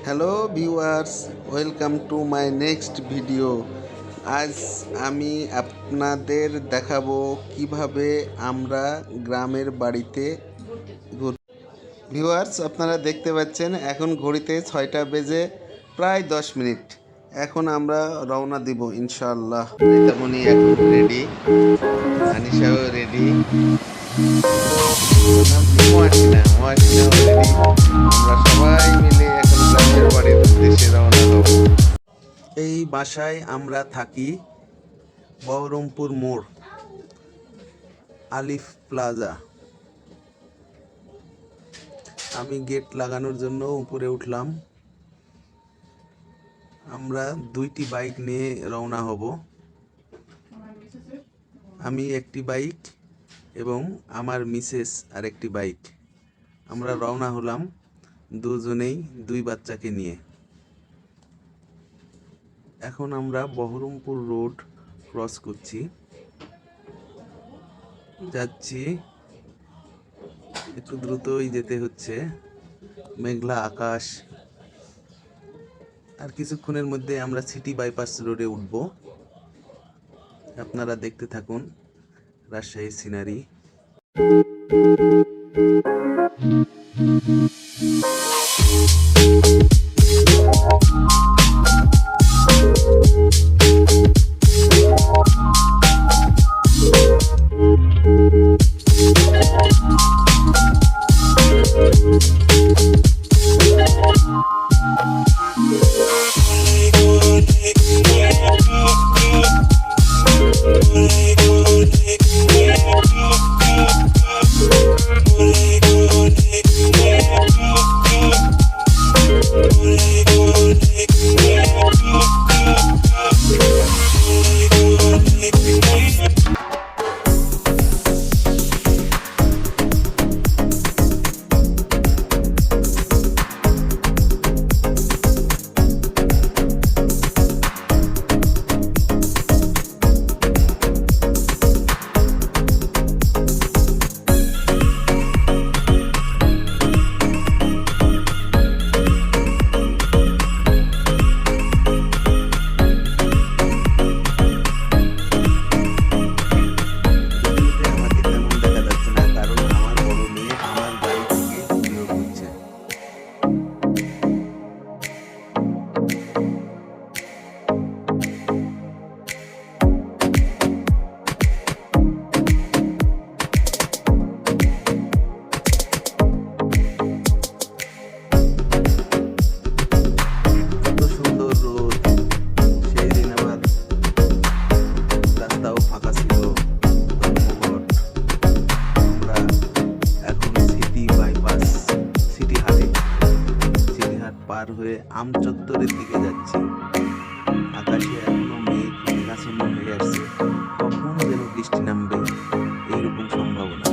Hello viewers, welcome to my next video. আজ আমি আপনাদের দেখাবো কিভাবে আমরা গ্রামের বাড়িতে ভিউয়ার্স, আপনারা দেখতে পাচ্ছেন এখন ঘড়িতে 6টা বেজে প্রায় 10 মিনিট। এখন আমরা রওনা দিব ইনশাআল্লাহ। রিতামণি এখন রেডি, আনিশাও রেডি, মহাসিনাও রেডি। আমরা সবাই মিলে এখন গ্রামের বাড়ির উদ্দেশ্যে রওনা হব। এই বাসায় আমরা থাকি বহরমপুর মোড়, আলিফ প্লাজা। আমি গেট লাগানোর জন্য উপরে উঠলাম। আমরা 2টি বাইক নিয়ে রওনা হব। আমি একটি বাইক এবং আমার মিসেস আরেকটি বাইক। আমরা রওনা হলাম দুজনেই 2 বাচ্চাকে নিয়ে। এখন আমরা বহরমপুর রোড ক্রস করছি, যাচ্ছি। একটু দ্রুতই যেতে হচ্ছে, মেঘলা আকাশ। আর কিছুক্ষণের মধ্যে আমরা সিটি বাইপাস রোডে উঠব। আপনারা দেখতে থাকুন রাজশাহীর সিনারি। পার হয়ে আমচত্বরের দিকে যাচ্ছি। আকাশে এখনো মেঘ মেঘাচ্ছন্ন হয়ে আসছে, কখন যেন বৃষ্টি নামবে এইরকম সম্ভাবনা।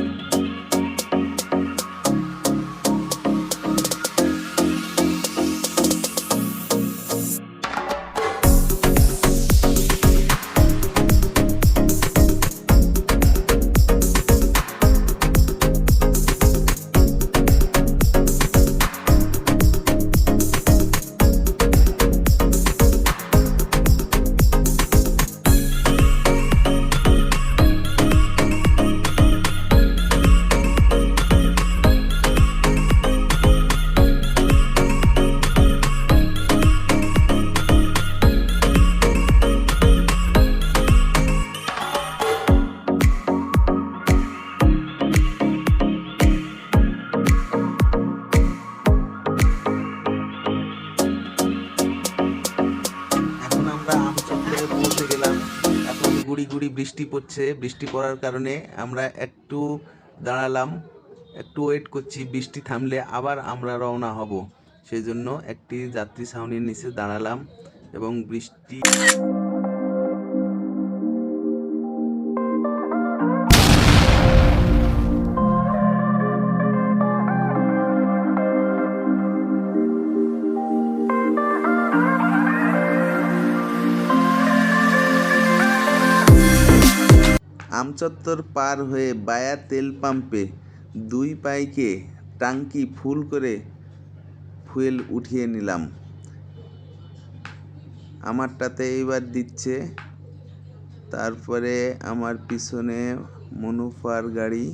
গুড়ি গুড়ি বৃষ্টি পড়ছে। বৃষ্টি পড়ার কারণে আমরা একটু দাঁড়ালাম, একটু ওয়েট করছি। বৃষ্টি থামলে আবার আমরা রওনা হব। সেই জন্য একটি যাত্রী ছাউনির নিচে দাঁড়ালাম এবং বৃষ্টি আমচত্বর পার হয়ে বায়া তেল পাম্পে 2 বাইকে টাঙ্কি ফুয়েল উঠিয়ে নিলাম। আমারটাতে এইবার দিচ্ছে। তারপরে আমার পিছনে মনুফার গাড়ি,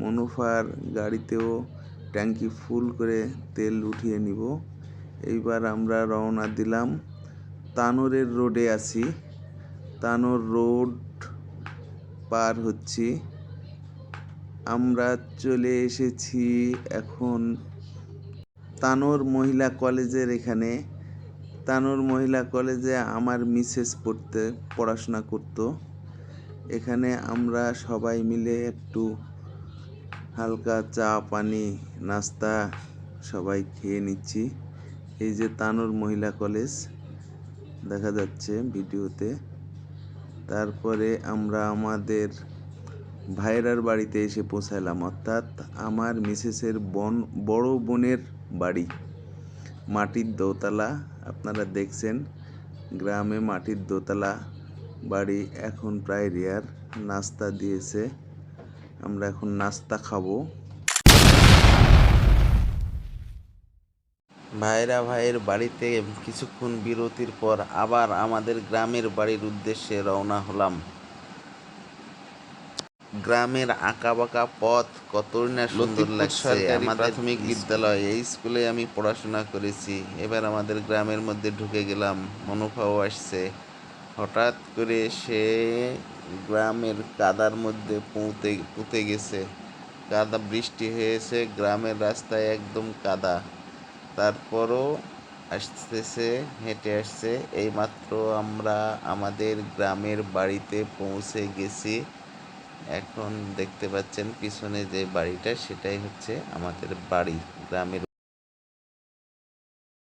মনুফার গাড়িতেও ট্যাঙ্কি ফুল করে তেল উঠিয়ে নিব। এইবার আমরা রওনা দিলাম। তানোরের রোডে আছি, তানোর রোড পার হচ্ছি। আমরা চলে এসেছি এখন তানোর মহিলা কলেজের এখানে। তানোর মহিলা কলেজে আমার মিসেস পড়াশোনা করত। এখানে আমরা সবাই মিলে একটু হালকা চা পানি নাস্তা সবাই খেয়ে নিচ্ছি। এই যে তানোর মহিলা কলেজ দেখা যাচ্ছে ভিডিওতে। তারপরে আমরা আমাদের ভাইরার বাড়িতে এসে পৌঁছালাম, অর্থাৎ আমার মিসেসের বড় বোনের বাড়ি। মাটির দোতলা, আপনারা দেখছেন গ্রামে মাটির দোতলা বাড়ি এখন প্রায় রেয়ার। নাস্তা দিয়েছে, আমরা এখন নাস্তা খাবো। ভাইয়ের বাড়িতে কিছুক্ষণ বিরতির পর আবার আমাদের গ্রামের বাড়ির উদ্দেশ্যে রওনা হলাম। গ্রামের আঁকাবাঁকা পথ কতই না সুন্দর লাগছে। আমাদের প্রাথমিক বিদ্যালয়, এই স্কুলে আমি পড়াশোনা করেছি। এবার আমাদের গ্রামের মধ্যে ঢুকে গেলাম, মনুফাও আসছে। হঠাৎ করে সে গ্রামের কাদার মধ্যে পুঁতে গেছে। কাদা, বৃষ্টি হয়েছে, গ্রামের রাস্তায় একদম কাদা। তারপরও আসতেছে, হেঁটে আসছে। এইমাত্র আমরা আমাদের গ্রামের বাড়িতে পৌঁছে গেছি। এখন দেখতে পাচ্ছেন পিছনে যে বাড়িটা, সেটাই হচ্ছে আমাদের বাড়ি, গ্রামের